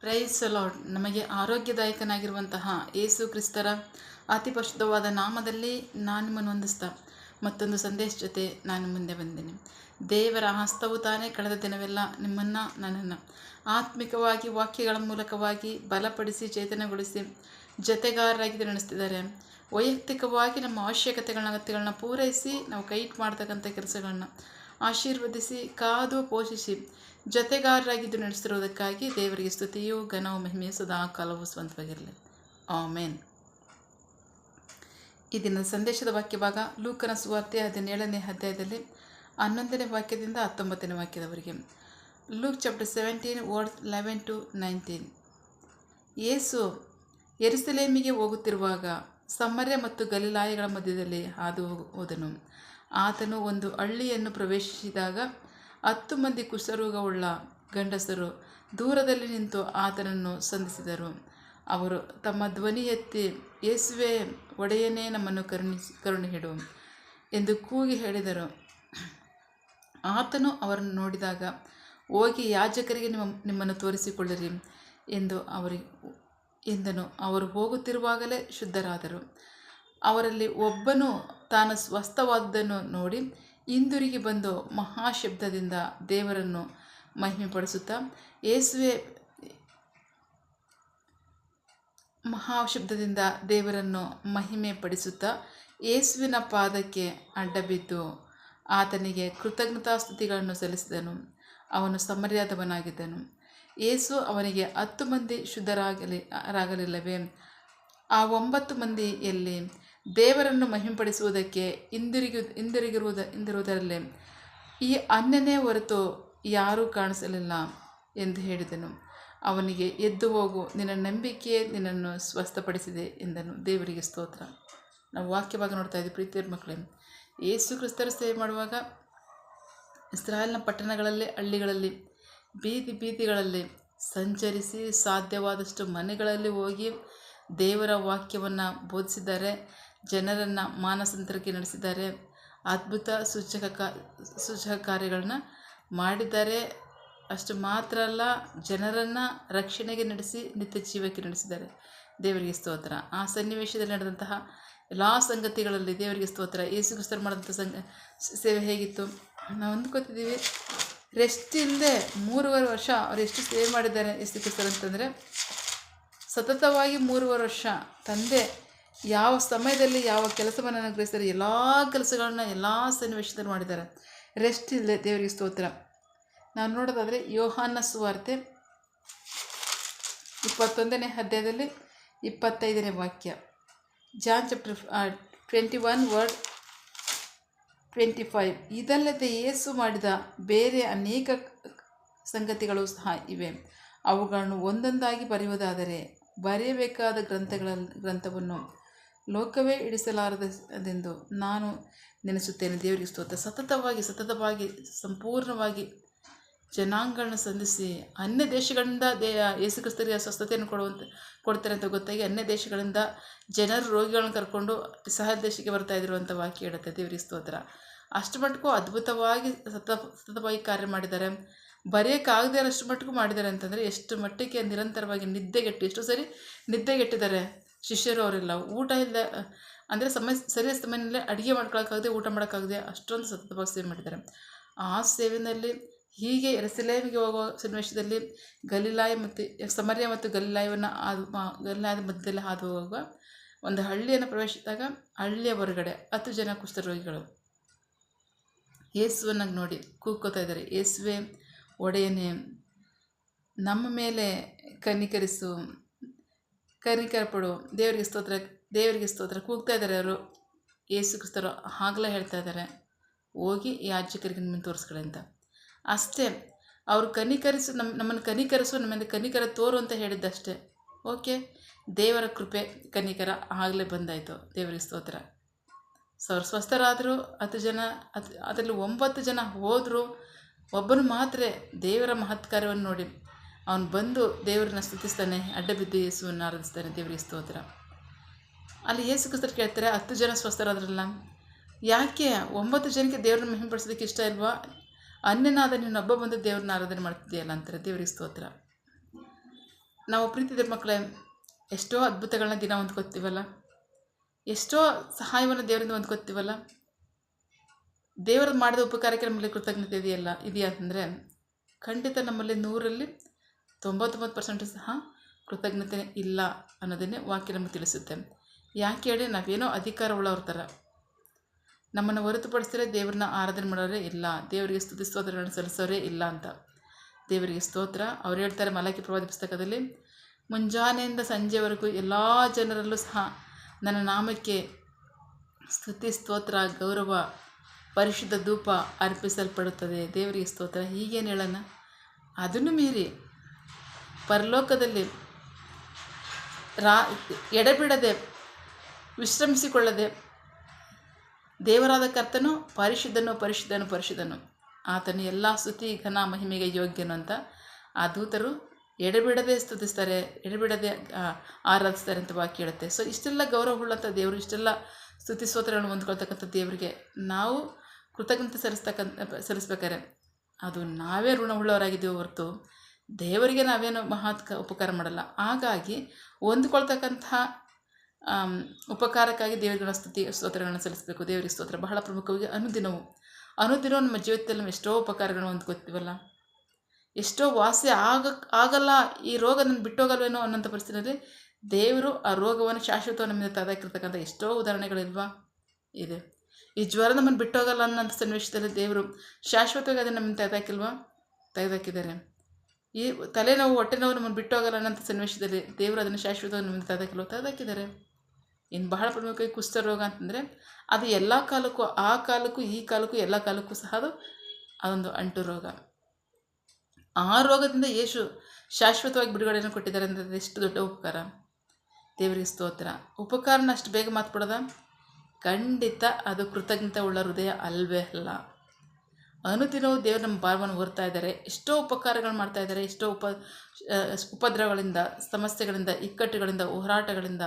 Price lord. ನಮಗೆ ಆರೋಗ್ಯದಾಯಕನಾಗಿರುವಂತಹ ಯೇಸು ಕ್ರಿಸ್ತರ ಅತಿ ಪರಿಶುದ್ಧವಾದ ನಾಮದಲ್ಲಿ ನಾನು ನಿಮ್ಮನ್ನು ವಂದಿಸ್ತಾ ಮತ್ತೊಂದು ಸಂದೇಶ ಜೊತೆ ನಾನು ಮುಂದೆ ಬಂದೇನೆ. ದೇವರ ಹಸ್ತವು ತಾನೇ ಕಳೆದ ದಿನವೆಲ್ಲ ನನ್ನನ್ನು ಆತ್ಮಿಕವಾಗಿ ವಾಕ್ಯಗಳ ಮೂಲಕವಾಗಿ ಬಲಪಡಿಸಿ ಚೇತನಗೊಳಿಸಿ ಜೊತೆಗಾರರಾಗಿ ನಡೆಸ್ತಿದ್ದಾರೆ. ವೈಯಕ್ತಿಕವಾಗಿ ನಮ್ಮ ಅಗತ್ಯಗಳನ್ನ ಪೂರೈಸಿ ನಾವು ಕೈಟ್ ಮಾಡ್ತಕ್ಕಂಥ ಕೆಲಸಗಳನ್ನ ಆಶೀರ್ವದಿಸಿ ಕಾದು ಪೋಷಿಸಿ ಜೊತೆಗಾರರಾಗಿದ್ದು ನಡೆಸ್ತಿರೋದಕ್ಕಾಗಿ ದೇವರಿಗೆ ಸ್ತುತಿಯು ಘನವು ಮಹಿಮೆಯು ಸದಾ ಕಾಲವು ಸ್ವಂತವಾಗಿರಲಿ. ಆಮೇನ್. ಈ ದಿನದ ಸಂದೇಶದ ವಾಕ್ಯ ಭಾಗ ಲೂಕನ ಸುವಾರ್ತೆ 17ನೇ ಅಧ್ಯಾಯದಲ್ಲಿ 11ನೇ ವಾಕ್ಯದಿಂದ 19ನೇ ವಾಕ್ಯದವರೆಗೆ. Luke chapter 17 words 11 to 19. ಯೇಸು ಯೆರೂಸಲೇಮಿಗೆ ಹೋಗುತ್ತಿರುವಾಗ ಸಮರ್ಯ ಮತ್ತು ಗಲಿಲಾಯಗಳ ಮಧ್ಯದಲ್ಲಿ ಹಾದು ಹೋದನು. ಆತನು ಒಂದು ಹಳ್ಳಿಯನ್ನು ಪ್ರವೇಶಿಸಿದಾಗ 10 ಮಂದಿ ಕುಷ್ಠರೋಗವುಳ್ಳ ಗಂಡಸರು ದೂರದಲ್ಲಿ ನಿಂತು ಆತನನ್ನು ಸಂಧಿಸಿದರು. ಅವರು ತಮ್ಮ ಧ್ವನಿ ಎತ್ತಿ, ಯೇಸುವೇ, ಒಡೆಯನೇ, ನಮ್ಮನ್ನು ಕರುಣಿಸಿಡು ಎಂದು ಕೂಗಿ ಹೇಳಿದರು. ಆತನು ಅವರನ್ನು ನೋಡಿದಾಗ, ಹೋಗಿ ಯಾಜಕರಿಗೆ ನಿಮ್ಮನ್ನು ತೋರಿಸಿಕೊಳ್ಳಿರಿ ಎಂದನು. ಅವರು ಹೋಗುತ್ತಿರುವಾಗಲೇ ಶುದ್ಧರಾದರು. ಅವರಲ್ಲಿ ಒಬ್ಬನು ತಾನು ಸ್ವಸ್ಥವಾದುದನ್ನು ನೋಡಿ ಹಿಂದಿರುಗಿ ಬಂದು ಮಹಾಶಬ್ದದಿಂದ ದೇವರನ್ನು ಮಹಿಮೆಪಡಿಸುತ್ತಾ ಯೇಸುವಿನ ಪಾದಕ್ಕೆ ಅಡ್ಡಬಿದ್ದು ಆತನಿಗೆ ಕೃತಜ್ಞತಾಸ್ತುತಿಗಳನ್ನು ಸಲ್ಲಿಸಿದನು. ಅವನು ಸಮರ್ಯದವನಾಗಿದ್ದನು. ಯೇಸು ಅವನಿಗೆ, 10 ಮಂದಿ ಶುದ್ಧರಾಗಲಿಲ್ಲವೇ? ಆ 9 ಮಂದಿ ಎಲ್ಲಿ? ದೇವರನ್ನು ಮಹಿಮೆಪಡಿಸುವುದಕ್ಕೆ ಹಿಂದಿರುವುದರಲ್ಲೇ ಈ 10ನೇ ಹೊರತು ಯಾರೂ ಕಾಣಿಸಲಿಲ್ಲ ಎಂದು ಹೇಳಿದನು. ಅವನಿಗೆ, ಎದ್ದು ಹೋಗು, ನಿನ್ನ ನಂಬಿಕೆಯೇ ನಿನ್ನನ್ನು ಸ್ವಸ್ಥಪಡಿಸಿದೆ ಎಂದನು. ದೇವರಿಗೆ ಸ್ತೋತ್ರ. ನಾವು ವಾಕ್ಯವಾಗಿ ನೋಡ್ತಾ ಇದ್ದೀವಿ. ಪ್ರೀತಿಯ ಮಕ್ಕಳೇ, ಯೇಸು ಕ್ರಿಸ್ತರ ಸೇವೆ ಮಾಡುವಾಗ ಇಸ್ರಾಯೇಲ್ನ ಪಟ್ಟಣಗಳಲ್ಲಿ, ಹಳ್ಳಿಗಳಲ್ಲಿ, ಬೀದಿಗಳಲ್ಲಿ ಸಂಚರಿಸಿ ಸಾಧ್ಯವಾದಷ್ಟು ಮನೆಗಳಲ್ಲಿ ಹೋಗಿ ದೇವರ ವಾಕ್ಯವನ್ನು ಬೋಧಿಸಿದ್ದಾರೆ. ಜನರನ್ನು ಮಾನಸಾಂತರಕ್ಕೆ ನಡೆಸಿದ್ದಾರೆ. ಅದ್ಭುತ ಸೂಚಕ ಕಾರ್ಯಗಳನ್ನ ಮಾಡಿದ್ದಾರೆ. ಅಷ್ಟು ಮಾತ್ರ ಅಲ್ಲ, ಜನರನ್ನು ರಕ್ಷಣೆಗೆ ನಡೆಸಿ ನಿತ್ಯ ಜೀವಕ್ಕೆ ನಡೆಸಿದ್ದಾರೆ. ದೇವರಿಗೆ ಸ್ತೋತ್ರ. ಆ ಸನ್ನಿವೇಶದಲ್ಲಿ ನಡೆದಂತಹ ಎಲ್ಲ ಸಂಗತಿಗಳಲ್ಲಿ ದೇವರಿಗೆ ಸ್ತೋತ್ರ. ಯೇಸು ಕ್ರಿಸ್ತರು ಮಾಡಿದಂಥ ಸೇವೆ ಹೇಗಿತ್ತು ನಾವು ಅಂದ್ಕೋತಿದ್ದೀವಿ. ರೆಸ್ಟ್ ಇಲ್ಲದೆ 3.5 ವರ್ಷ ಅವ್ರು ಎಷ್ಟು ಸೇವೆ ಮಾಡಿದ್ದಾರೆ ಯೇಸು ಕ್ರಿಸ್ತರು ಅಂತಂದರೆ, ಸತತವಾಗಿ 3.5 ವರ್ಷ ತಂದೆ ಯಾವ ಸಮಯದಲ್ಲಿ ಯಾವ ಕೆಲಸವನ್ನು ಅನುಗ್ರಹಿಸ್ತಾರೆ ಎಲ್ಲ ಕೆಲಸಗಳನ್ನ ಎಲ್ಲ ಸನ್ನಿವೇಶದಲ್ಲಿ ಮಾಡಿದ್ದಾರೆ. ರೆಸ್ಟ್ ಇಲ್ಲದೆ. ದೇವರಿಗೆ ಸ್ತೋತ್ರ. ನಾವು ನೋಡೋದಾದರೆ ಯೋಹಾನ ಸುವಾರ್ತೆ 21ನೇ ಅಧ್ಯಾಯದಲ್ಲಿ 25ನೇ ವಾಕ್ಯ. John chapter 21 word 25. ಇದಲ್ಲದೆ ಯೇಸು ಮಾಡಿದ ಬೇರೆ ಅನೇಕ ಸಂಗತಿಗಳು ಸಹ ಇವೆ. ಅವುಗಳನ್ನು ಒಂದೊಂದಾಗಿ ಬರೆಯುವುದಾದರೆ ಬರೆಯಬೇಕಾದ ಗ್ರಂಥವನ್ನು ಲೋಕವೇ ಇಡಿಸಲಾರದೆಂದು ನಾನು ನೆನೆಸುತ್ತೇನೆ. ದೇವರಿಗೆ ಸ್ತೋತ್ರ. ಸತತವಾಗಿ ಸಂಪೂರ್ಣವಾಗಿ ಜನಾಂಗಗಳನ್ನ ಸಂಧಿಸಿ ಅನ್ಯ ದೇಶಗಳಿಂದ ಯೇಸು ಕ್ರಿಸ್ತರಿಗೆ ಸ್ವಸ್ಥತೆಯನ್ನು ಕೊಡ್ತಾರೆ ಅಂತ ಗೊತ್ತಾಗಿ ಅನ್ಯ ದೇಶಗಳಿಂದ ಜನರು ರೋಗಿಗಳನ್ನ ಕರ್ಕೊಂಡು ಇಸ್ರಾಯೇಲ್ ದೇಶಕ್ಕೆ ಬರ್ತಾಯಿದ್ರು ಅಂತ ವಾಕ್ಯ ಹೇಳುತ್ತೆ. ದೇವರಿಗೆ ಸ್ತೋತ್ರ. ಅಷ್ಟು ಮಟ್ಟಿಗೂ ಅದ್ಭುತವಾಗಿ ಸತತವಾಗಿ ಕಾರ್ಯ ಮಾಡಿದ್ದಾರೆ. ಬರೆಯೋಕ್ಕಾಗದೇ ಅಷ್ಟು ಮಟ್ಟಿಗೂ ಮಾಡಿದ್ದಾರೆ ಅಂತಂದರೆ ಎಷ್ಟು ಮಟ್ಟಿಗೆ ನಿರಂತರವಾಗಿ ಎಷ್ಟು ಸರಿ ನಿದ್ದೆಗೆಟ್ಟಿದ್ದಾರೆ ಶಿಷ್ಯರು. ಅವರೆಲ್ಲ ಊಟ ಇಲ್ಲ ಅಂದರೆ ಸರಿಯಾದ ಸಮಯದಲ್ಲೇ ಅಡುಗೆ ಮಾಡ್ಕೊಳ್ಳೋಕ್ಕಾಗದೆ ಊಟ ಮಾಡೋಕ್ಕಾಗದೆ ಅಷ್ಟೊಂದು ಸತತವಾಗಿ ಸೇವೆ ಮಾಡಿದ್ದಾರೆ. ಆ ಸೇವೆಯಲ್ಲಿ ಹೀಗೆ ಯೆರೂಸಲೇಮಿಗೆ ಹೋಗುವ ಸನ್ನಿವೇಶದಲ್ಲಿ ಸಮರ್ಯ ಮತ್ತು ಗಲಿಲಾಯದ ಮಧ್ಯದಲ್ಲಿ ಹಾದು ಹೋಗುವ ಒಂದು ಹಳ್ಳಿಯನ್ನು ಪ್ರವೇಶಿಸಿದಾಗ ಹಳ್ಳಿಯ ಹೊರಗಡೆ 10 ಜನ ಕುಷ್ಠರೋಗಿಗಳು ಯೇಸುವನ್ನು ನೋಡಿ ಕೂಗ್ಕೋತಾ ಇದ್ದಾರೆ. ಯೇಸುವೇ, ಒಡೆಯನೇ, ನಮ್ಮ ಮೇಲೆ ಕನಿಕರಪಡು. ದೇವರಿಗೆ ಸ್ತೋತ್ರ ಕೂಗ್ತಾ ಇದ್ದಾರೆ ಅವರು. ಯೇಸು ಕ್ರಿಸ್ತರು ಆಗಲೇ ಹೇಳ್ತಾ ಇದ್ದಾರೆ, ಹೋಗಿ ಯಾಜಕರಿಗೆ ನಿಮ್ಮನ್ನು ತೋರಿಸ್ಕೊಳ್ಳಿ ಅಂತ. ಅಷ್ಟೇ. ಅವರು ನಮ್ಮನ್ನು ಕನಿಕರಿಸು, ನಮ್ಮಲ್ಲಿ ಕನಿಕರ ತೋರು ಅಂತ ಹೇಳಿದ್ದಷ್ಟೇ. ಓಕೆ, ದೇವರ ಕೃಪೆ ಕನಿಕರ ಆಗಲೇ ಬಂದಾಯಿತು. ದೇವರಿಗೆ ಸ್ತೋತ್ರ. ಅವರು ಸ್ವಸ್ಥರಾದರು. 10 ಜನ, ಅದರಲ್ಲಿ 9 ಜನ ಹೋದರು. ಒಬ್ಬನು ಮಾತ್ರ ದೇವರ ಮಹತ್ಕಾರ್ಯವನ್ನು ನೋಡಿ ಅವನು ಬಂದು ದೇವರನ್ನ ಸ್ತುತಿಸ್ತಾನೆ, ಅಡ್ಡಬಿದ್ದು ಯೇಸುವನ್ನು ಆರಾಧಿಸ್ತಾನೆ. ದೇವರಿಗೆ ಸ್ತೋತ್ರ. ಅಲ್ಲಿ ಯೇಸು ಕ್ರಿಸ್ತರು ಕೇಳ್ತಾರೆ, 10 ಜನ ಸ್ವಸ್ಥರಾದ್ರಲ್ಲ, ಯಾಕೆ 9 ಜನಕ್ಕೆ ದೇವ್ರನ್ನ ಮಹಿಮೆಪಡಿಸೋದಕ್ಕೆ ಇಷ್ಟ ಇಲ್ವಾ? ಅನ್ಯನಾದ ನೀನೊಬ್ಬ ಬಂದು ದೇವ್ರನ್ನ ಆರಾಧನೆ ಮಾಡ್ತಿದ್ದೀಯಲ್ಲ ಅಂತಾರೆ. ದೇವರಿಗೆ ಸ್ತೋತ್ರ. ನಾವು ಪ್ರೀತಿದ ಮಕ್ಕಳೇ, ಎಷ್ಟೋ ಅದ್ಭುತಗಳನ್ನ ದಿನ ಹೊಂದ್ಕೊತೀವಲ್ಲ, ಎಷ್ಟೋ ಸಹಾಯವನ್ನು ದೇವರಿಂದ ಹೊಂದ್ಕೊತೀವಲ್ಲ. ದೇವರು ಮಾಡಿದ ಉಪಕಾರಕ್ಕೆ ನಮ್ಮಲ್ಲಿ ಕೃತಜ್ಞತೆ ಇದೆಯಾ ಅಂತಂದರೆ ಖಂಡಿತ ನಮ್ಮಲ್ಲಿ 100ರಲ್ಲಿ 99% ಸಹ ಕೃತಜ್ಞತೆ ಇಲ್ಲ ಅನ್ನೋದನ್ನೇ ವಾಕ್ಯ ನಮಗೆ ತಿಳಿಸುತ್ತೆ. ಯಾಕೆ ಹೇಳಿ, ನಾವೇನೋ ಅಧಿಕಾರ ಉಳ್ಳವ್ರ ಥರ ನಮ್ಮನ್ನು ಹೊರತುಪಡಿಸಿದರೆ ದೇವ್ರನ್ನ ಆರಾಧನೆ ಮಾಡೋರೇ ಇಲ್ಲ, ದೇವರಿಗೆ ಸ್ತುತಿ ಸ್ತೋತ್ರಗಳನ್ನು ಸಲ್ಲಿಸೋರೇ ಇಲ್ಲ ಅಂತ. ದೇವರಿಗೆ ಸ್ತೋತ್ರ. ಅವ್ರು ಹೇಳ್ತಾರೆ ಮಲಾಕಿ ಪ್ರವಾದಿ ಪುಸ್ತಕದಲ್ಲಿ, ಮುಂಜಾನೆಯಿಂದ ಸಂಜೆವರೆಗೂ ಎಲ್ಲ ಜನರಲ್ಲೂ ಸಹ ನನ್ನ ನಾಮಕ್ಕೆ ಸ್ತುತಿ ಸ್ತೋತ್ರ ಗೌರವ ಪರಿಶುದ್ಧ ಧೂಪ ಅರ್ಪಿಸಲ್ಪಡುತ್ತದೆ. ದೇವರಿಗೆ ಸ್ತೋತ್ರ. ಹೀಗೇನು ಹೇಳೋಣ, ಅದನ್ನು ಮೀರಿ ಪರಲೋಕದಲ್ಲಿ ಎಡೆಬಿಡದೆ ವಿಶ್ರಮಿಸಿಕೊಳ್ಳದೆ ದೇವರಾದ ಕರ್ತನು ಪರಿಶುದ್ಧನು ಪರಿಶುದ್ಧನು ಪರಿಶುದ್ಧನು, ಆತನು ಎಲ್ಲ ಸ್ತುತಿ ಘನ ಮಹಿಮೆಗೆ ಯೋಗ್ಯನು ಅಂತ ಆ ದೂತರು ಎಡೆಬಿಡದೆ ಸ್ತುತಿಸ್ತಾರೆ, ಎಡೆಬಿಡದೆ ಆರಾಧಿಸ್ತಾರೆ ಅಂತ ವಾಕ್ಯ ಹೇಳುತ್ತೆ. ಸೊ ಇಷ್ಟೆಲ್ಲ ಗೌರವವುಳ್ಳಂಥ ದೇವರು, ಇಷ್ಟೆಲ್ಲ ಸ್ತುತಿ ಸ್ತೋತ್ರಗಳನ್ನು ಹೊಂದ್ಕೊಳ್ತಕ್ಕಂಥ ದೇವರಿಗೆ ನಾವು ಕೃತಜ್ಞತೆ ಸಲ್ಲಿಸ್ಬೇಕಾರೆ ಅದು ನಾವೇ ಋಣವುಳ್ಳವರಾಗಿದ್ದೀವಿ ಹೊರತು ದೇವರಿಗೆ ನಾವೇನು ಉಪಕಾರ ಮಾಡಲ್ಲ. ಹಾಗಾಗಿ ಹೊಂದ್ಕೊಳ್ತಕ್ಕಂಥ ಉಪಕಾರಕ್ಕಾಗಿ ದೇವರಿಗೆ ಸ್ತುತಿ ಸ್ತೋತ್ರಗಳನ್ನು ಸಲ್ಲಿಸಬೇಕು. ದೇವರಿಗೆ ಸ್ತೋತ್ರ ಬಹಳ ಪ್ರಮುಖವಾಗಿ ಅನುದಿನವೂ ನಮ್ಮ ಜೀವಿತದಲ್ಲಿ ನಾವು ಎಷ್ಟೋ ಉಪಕಾರಗಳನ್ನು ಹೊಂದ್ಕೊತೀವಲ್ಲ, ಎಷ್ಟೋ ವಾಸಿ ಆಗಲ್ಲ, ಈ ರೋಗ ನನ್ನ ಬಿಟ್ಟೋಗಲ್ವೇನೋ ಅನ್ನೋಂಥ ಪರಿಸ್ಥಿತಿಯಲ್ಲಿ ದೇವರು ಆ ರೋಗವನ್ನು ಶಾಶ್ವತವಾಗಿ ನಮ್ಮಿಂದ ತೆಗೆದಾಕಿರ್ತಕ್ಕಂಥ ಎಷ್ಟೋ ಉದಾಹರಣೆಗಳಿಲ್ವಾ ಇದೆ. ಈ ಜ್ವರ ನಮ್ಮನ್ನು ಬಿಟ್ಟೋಗಲ್ಲ ಅನ್ನೋಂಥ ಸನ್ನಿವೇಶದಲ್ಲಿ ದೇವರು ಶಾಶ್ವತವಾಗಿ ಅದನ್ನು ನಮ್ಮನ್ನು ತೆಗೆದಾಕಿದ್ದಾರೆ. ಈ ತಲೆನೋವು ಹೊಟ್ಟೆ ನೋವು ನಮ್ಮನ್ನು ಬಿಟ್ಟೋಗಲ್ಲ ಅನ್ನೋಂಥ ಸನ್ನಿವೇಶದಲ್ಲಿ ದೇವರು ಅದನ್ನು ಶಾಶ್ವತವಾಗಿ ನಮ್ಮನ್ನು ತೆಗೆದಾಕಿದ್ದಾರೆ. ಇನ್ನು ಬಹಳ ಪ್ರಮುಖವಾಗಿ ಕುಷ್ಠರೋಗ ಅಂತಂದರೆ ಅದು ಎಲ್ಲ ಕಾಲಕ್ಕೂ, ಆ ಕಾಲಕ್ಕೂ ಈ ಕಾಲಕ್ಕೂ ಎಲ್ಲ ಕಾಲಕ್ಕೂ ಸಹ ಅದೊಂದು ಅಂಟು ರೋಗ. ಆ ರೋಗದಿಂದ ಯೇಸು ಶಾಶ್ವತವಾಗಿ ಬಿಡುಗಡೆಯನ್ನು ಕೊಟ್ಟಿದ್ದಾರೆ ಅಂದರೆ ಎಷ್ಟು ದೊಡ್ಡ ಉಪಕಾರ. ದೇವರಿಗೆ ಸ್ತೋತ್ರ. ಉಪಕಾರನ ಅಷ್ಟು ಬೇಗ ಮಾತುಬಿಡೋದ? ಖಂಡಿತ ಅದು ಕೃತಜ್ಞತೆ ಉಳ್ಳ ಹೃದಯ ಅಲ್ವೇ ಅಲ್ಲ. ಅನುದಿನವೂ ದೇವರು ನಮ್ಮ ಭಾರವನ್ನು ಹೊರ್ತಾ ಇದ್ದಾರೆ, ಎಷ್ಟೋ ಉಪಕಾರಗಳು ಮಾಡ್ತಾ ಇದ್ದಾರೆ, ಎಷ್ಟೋ ಉಪದ್ರವಗಳಿಂದ, ಸಮಸ್ಯೆಗಳಿಂದ, ಇಕ್ಕಟ್ಟುಗಳಿಂದ, ಹೋರಾಟಗಳಿಂದ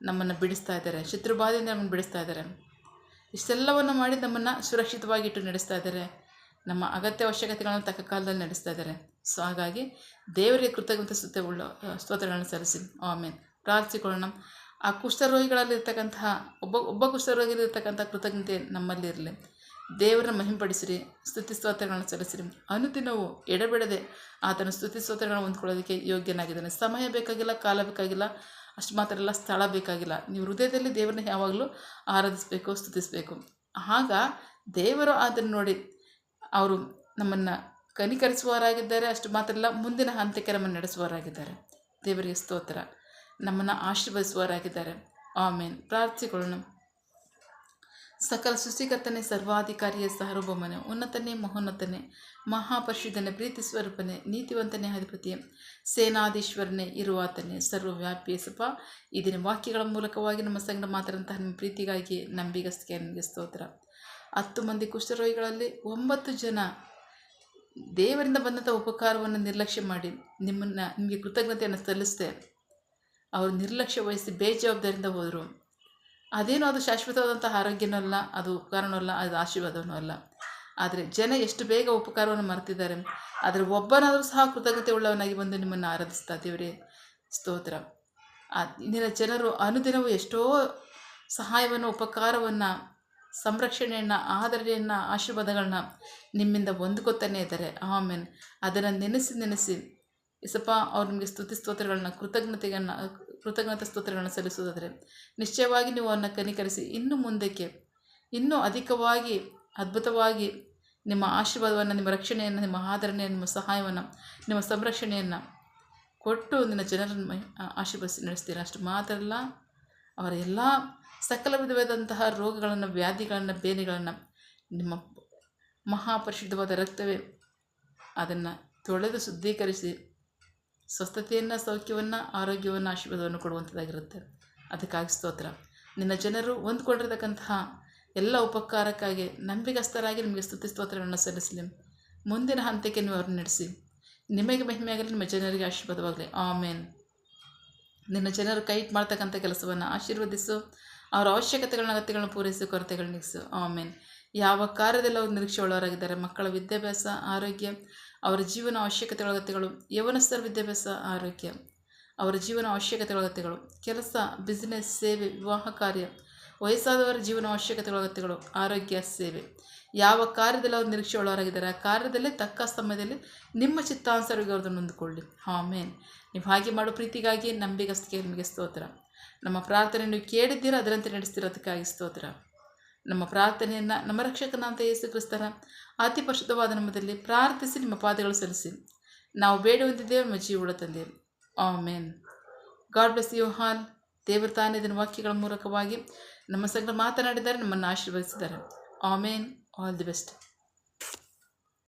ನಮ್ಮನ್ನು ಬಿಡಿಸ್ತಾ ಇದ್ದಾರೆ, ಶತ್ರುಬಾಧೆಯಿಂದ ನಮ್ಮನ್ನು ಬಿಡಿಸ್ತಾ ಇದ್ದಾರೆ. ಇಷ್ಟೆಲ್ಲವನ್ನು ಮಾಡಿ ನಮ್ಮನ್ನು ಸುರಕ್ಷಿತವಾಗಿಟ್ಟು ನಡೆಸ್ತಾ ಇದ್ದಾರೆ, ನಮ್ಮ ಅಗತ್ಯ ಅವಶ್ಯಕತೆಗಳನ್ನು ತಕ್ಕ ಕಾಲದಲ್ಲಿ ನಡೆಸ್ತಾ ಇದ್ದಾರೆ. ಸೊ ಹಾಗಾಗಿ ದೇವರಿಗೆ ಕೃತಜ್ಞತೆ ಸ್ತೋತ್ರಗಳನ್ನು ಸಲ್ಲಿಸಿ ಆಮೇಲೆ ಪ್ರಾರ್ಥಿಸಿಕೊಳ್ಳೋಣ. ಆ ಕುಷ್ಠರೋಗಿಗಳಲ್ಲಿರ್ತಕ್ಕಂತಹ ಒಬ್ಬ ಕುಷ್ಠರೋಗಿಲಿರ್ತಕ್ಕಂಥ ಕೃತಜ್ಞತೆ ನಮ್ಮಲ್ಲಿ ಇರಲಿ. ದೇವರನ್ನ ಮಹಿಂಪಡಿಸಿರಿ, ಸ್ತುತಿ ಸ್ತೋತ್ರಗಳನ್ನು ಸಲ್ಲಿಸಿರಿ. ಅನುದಿನವೂ ಎಡೆಬಿಡದೆ ಆತನ ಸ್ತುತಿ ಸ್ತೋತ್ರಗಳನ್ನು ಹೊಂದ್ಕೊಳ್ಳೋದಕ್ಕೆ ಯೋಗ್ಯನಾಗಿದ್ದಾನೆ. ಸಮಯ ಬೇಕಾಗಿಲ್ಲ, ಕಾಲ ಬೇಕಾಗಿಲ್ಲ, ಅಷ್ಟು ಮಾತ್ರ ಎಲ್ಲ ಸ್ಥಳ ಬೇಕಾಗಿಲ್ಲ. ನೀವು ಹೃದಯದಲ್ಲಿ ದೇವರನ್ನ ಯಾವಾಗಲೂ ಆರಾಧಿಸಬೇಕು, ಸ್ತುತಿಸಬೇಕು. ಆಗ ದೇವರು ಅದನ್ನು ನೋಡಿ ಅವರು ನಮ್ಮನ್ನು ಕನಿಕರಿಸುವವರಾಗಿದ್ದಾರೆ. ಅಷ್ಟು ಮಾತ್ರ ಅಲ್ಲ, ಮುಂದಿನ ಹಂತಕ್ಕೆ ನಮ್ಮನ್ನು ನಡೆಸುವವರಾಗಿದ್ದಾರೆ. ದೇವರಿಗೆ ಸ್ತೋತ್ರ. ನಮ್ಮನ್ನು ಆಶೀರ್ವದಿಸುವವರಾಗಿದ್ದಾರೆ. ಆಮೇನ್. ಪ್ರಾರ್ಥಿಸಿಕೊಳ್ಳೋಣ. ಸಕಲ ಸೃಷ್ಟಿಕರ್ತನೇ, ಸರ್ವಾಧಿಕಾರಿಯ ಸಾರ್ವಭೌಮನೇ, ಉನ್ನತನೇ, ಮಹೋನ್ನತನೇ, ಮಹಾಪರಿಶುದ್ಧನೇ, ಪ್ರೀತಿ ಸ್ವರೂಪನೇ, ನೀತಿವಂತನೇ, ಅಧಿಪತಿಯೇ, ಸೇನಾಧೀಶ್ವರನೇ, ಇರುವಾತನೇ, ಸರ್ವವ್ಯಾಪಿಯೇ ಸಪ ಈ ದಿನ ವಾಕ್ಯಗಳ ಮೂಲಕವಾಗಿ ನಮ್ಮ ಸಂಗಡ ಮಾತಾಡುವಂತಹ ನಿಮ್ಮ ಪ್ರೀತಿಗಾಗಿ ನಂಬಿಗಸ್ತಿಗೆ ನಿಮಗೆ ಸ್ತೋತ್ರ. 10 ಮಂದಿ ಕುಷ್ಠರೋಗಿಗಳಲ್ಲಿ 9 ಜನ ದೇವರಿಂದ ಬಂದಂಥ ಉಪಕಾರವನ್ನು ನಿರ್ಲಕ್ಷ್ಯ ಮಾಡಿ ನಿಮಗೆ ಕೃತಜ್ಞತೆಯನ್ನು ಸಲ್ಲಿಸದೆ ಅವರು ನಿರ್ಲಕ್ಷ್ಯ ವಹಿಸಿ ಬೇಜವಾಬ್ದಾರಿಯಿಂದ ಹೋದರು. ಅದೇನೋ ಅದು ಶಾಶ್ವತವಾದಂಥ ಆರೋಗ್ಯನೂ ಅಲ್ಲ, ಅದು ಉಪಕಾರನೂ ಅಲ್ಲ, ಅದು ಆಶೀರ್ವಾದವೂ ಅಲ್ಲ. ಆದರೆ ಜನ ಎಷ್ಟು ಬೇಗ ಉಪಕಾರವನ್ನು ಮರೆತಿದ್ದಾರೆ. ಆದರೆ ಒಬ್ಬನಾದರೂ ಸಹ ಕೃತಜ್ಞತೆ ಉಳ್ಳವನಾಗಿ ಬಂದು ನಿಮ್ಮನ್ನು ಆರಾಧಿಸ್ತಾ. ದೇವರೇ ಸ್ತೋತ್ರ. ಇಂದಿನ ಜನರು ಅನುದಿನವೂ ಎಷ್ಟೋ ಸಹಾಯವನ್ನು, ಉಪಕಾರವನ್ನು, ಸಂರಕ್ಷಣೆಯನ್ನು, ಆದರಣೆಯನ್ನು, ಆಶೀರ್ವಾದಗಳನ್ನ ನಿಮ್ಮಿಂದ ಹೊಂದ್ಕೊತಾನೆ ಇದ್ದಾರೆ. ಆಮೇಲೆ ಅದನ್ನು ನೆನೆಸಿ ಇಸಪ್ಪ ಅವ್ರು ನಿಮಗೆ ಸ್ತುತಿ ಸ್ತೋತ್ರಗಳನ್ನ, ಕೃತಜ್ಞತಾ ಸ್ತೋತ್ರಗಳನ್ನ ಸಲ್ಲಿಸೋದಾದರೆ ನಿಶ್ಚಯವಾಗಿ ನೀವು ಅವನ್ನ ಕನಿಕರಿಸಿ ಇನ್ನು ಮುಂದಕ್ಕೆ ಇನ್ನೂ ಅಧಿಕವಾಗಿ ಅದ್ಭುತವಾಗಿ ನಿಮ್ಮ ಆಶೀರ್ವಾದವನ್ನು, ನಿಮ್ಮ ರಕ್ಷಣೆಯನ್ನು, ನಿಮ್ಮ ಆದರಣೆಯನ್ನು, ನಿಮ್ಮ ಸಹಾಯವನ್ನು, ನಿಮ್ಮ ಸಂರಕ್ಷಣೆಯನ್ನು ಕೊಟ್ಟು ನಿನ್ನ ಜನರನ್ನು ಆಶೀರ್ವದಿಸಿ ನಡೆಸ್ತೀರ. ಅಷ್ಟು ಮಾತ್ರ ಅಲ್ಲ, ಅವರ ಎಲ್ಲ ಸಕಲ ವಿಧವಾದಂತಹ ರೋಗಗಳನ್ನು, ವ್ಯಾಧಿಗಳನ್ನು, ಬೇನೆಗಳನ್ನು ನಿಮ್ಮ ಮಹಾಪರಿಶುದ್ಧವಾದ ರಕ್ತವೇ ಅದನ್ನು ತೊಳೆದು ಶುದ್ಧೀಕರಿಸಿ ಸ್ವಸ್ಥತೆಯನ್ನು, ಸೌಖ್ಯವನ್ನು, ಆರೋಗ್ಯವನ್ನು, ಆಶೀರ್ವಾದವನ್ನು ಕೊಡುವಂಥದ್ದಾಗಿರುತ್ತೆ. ಅದಕ್ಕಾಗಿ ಸ್ತೋತ್ರ. ನಿನ್ನ ಜನರು ಹೊಂದ್ಕೊಂಡಿರ್ತಕ್ಕಂತಹ ಎಲ್ಲ ಉಪಕಾರಕ್ಕಾಗಿ ನಂಬಿಗಸ್ತರಾಗಿ ನಿಮಗೆ ಸ್ತುತಿ ಸ್ತೋತ್ರಗಳನ್ನು ಸಲ್ಲಿಸಲಿ. ಮುಂದಿನ ಹಂತಕ್ಕೆ ನೀವು ಅವ್ರನ್ನ ನಡೆಸಿ. ನಿಮಗೆ ಮಹಿಮೆಯಾಗಲಿ, ನಿಮ್ಮ ಜನರಿಗೆ ಆಶೀರ್ವಾದವಾಗಲಿ. ಆಮೇನ್. ನಿನ್ನ ಜನರು ಕೈ ಮಾಡ್ತಕ್ಕಂಥ ಕೆಲಸವನ್ನು ಆಶೀರ್ವದಿಸು. ಅವರ ಅವಶ್ಯಕತೆಗಳನ್ನ, ಅಗತ್ಯಗಳನ್ನ ಪೂರೈಸಿ, ಕೊರತೆಗಳನ್ನ ನೀಗಿಸು. ಆಮೇನ್. ಯಾವ ಕಾರ್ಯದಲ್ಲಿ ಅವರು ನಿರೀಕ್ಷೆ ಉಳ್ಳವರಾಗಿದ್ದಾರೆ, ಮಕ್ಕಳ ವಿದ್ಯಾಭ್ಯಾಸ, ಆರೋಗ್ಯ, ಅವರ ಜೀವನ ಅವಶ್ಯಕತೆಗಳ ಅಗತ್ಯಗಳು, ಯವನಸ್ಥರ ವಿದ್ಯಾಭ್ಯಾಸ, ಆರೋಗ್ಯ, ಅವರ ಜೀವನ ಅವಶ್ಯಕತೆಗಳ ಅಗತ್ಯಗಳು, ಕೆಲಸ, ಬಿಸ್ನೆಸ್, ಸೇವೆ, ವಿವಾಹ ಕಾರ್ಯ, ವಯಸ್ಸಾದವರ ಜೀವನ ಅವಶ್ಯಕತೆಗಳ ಅಗತ್ಯಗಳು, ಆರೋಗ್ಯ, ಸೇವೆ, ಯಾವ ಕಾರ್ಯದಲ್ಲಿ ಅವರು ನಿರೀಕ್ಷೆಯುಳ್ಳವರಾಗಿದ್ದಾರೆ ಆ ಕಾರ್ಯದಲ್ಲೇ ತಕ್ಕ ಸಮಯದಲ್ಲಿ ನಿಮ್ಮ ಚಿತ್ತಾನುಸಾರವಾಗಿ ಅವ್ರದನ್ನು ಹೊಂದಿಕೊಳ್ಳಿ. ಆಮೇನ್. ನೀವು ಹಾಗೆ ಮಾಡೋ ಪ್ರೀತಿಗಾಗಿ ನಂಬಿಗಸ್ತಿಗೆ ನಿಮಗೆ ಸ್ತೋತ್ರ. ನಮ್ಮ ಪ್ರಾರ್ಥನೆ ನೀವು ಕೇಳಿದ್ದೀರಾ, ಅದರಂತೆ ನಡೆಸ್ತಿರೋದಕ್ಕಾಗಿ ಸ್ತೋತ್ರ. ನಮ್ಮ ಪ್ರಾರ್ಥನೆಯನ್ನು ನಮ್ಮ ರಕ್ಷಕನಾದ ಯೇಸು ಕ್ರಿಸ್ತರ ಅತಿ ಪರಿಶುದ್ಧವಾದ ನಾಮದಲ್ಲಿ ಪ್ರಾರ್ಥಿಸಿ ನಿಮ್ಮ ಪಾದಗಳು ಸಲ್ಲಿಸಿ ನಾವು ಬೇಡ ಹೊಂದಿದ್ದೇವೆ, ನಮ್ಮ ಜೀವಗಳ ತಂದೆ. ಆಮೇನ್. God bless you all. ದೇವರು ತಾನೇ ಇದನ್ನು ವಾಕ್ಯಗಳ ಮೂಲಕವಾಗಿ ನಮ್ಮ ಸಂಗಡ ಮಾತನಾಡಿದ್ದಾರೆ, ನಮ್ಮನ್ನು ಆಶೀರ್ವದಿಸಿದ್ದಾರೆ. ಆಮೇನ್. All the best.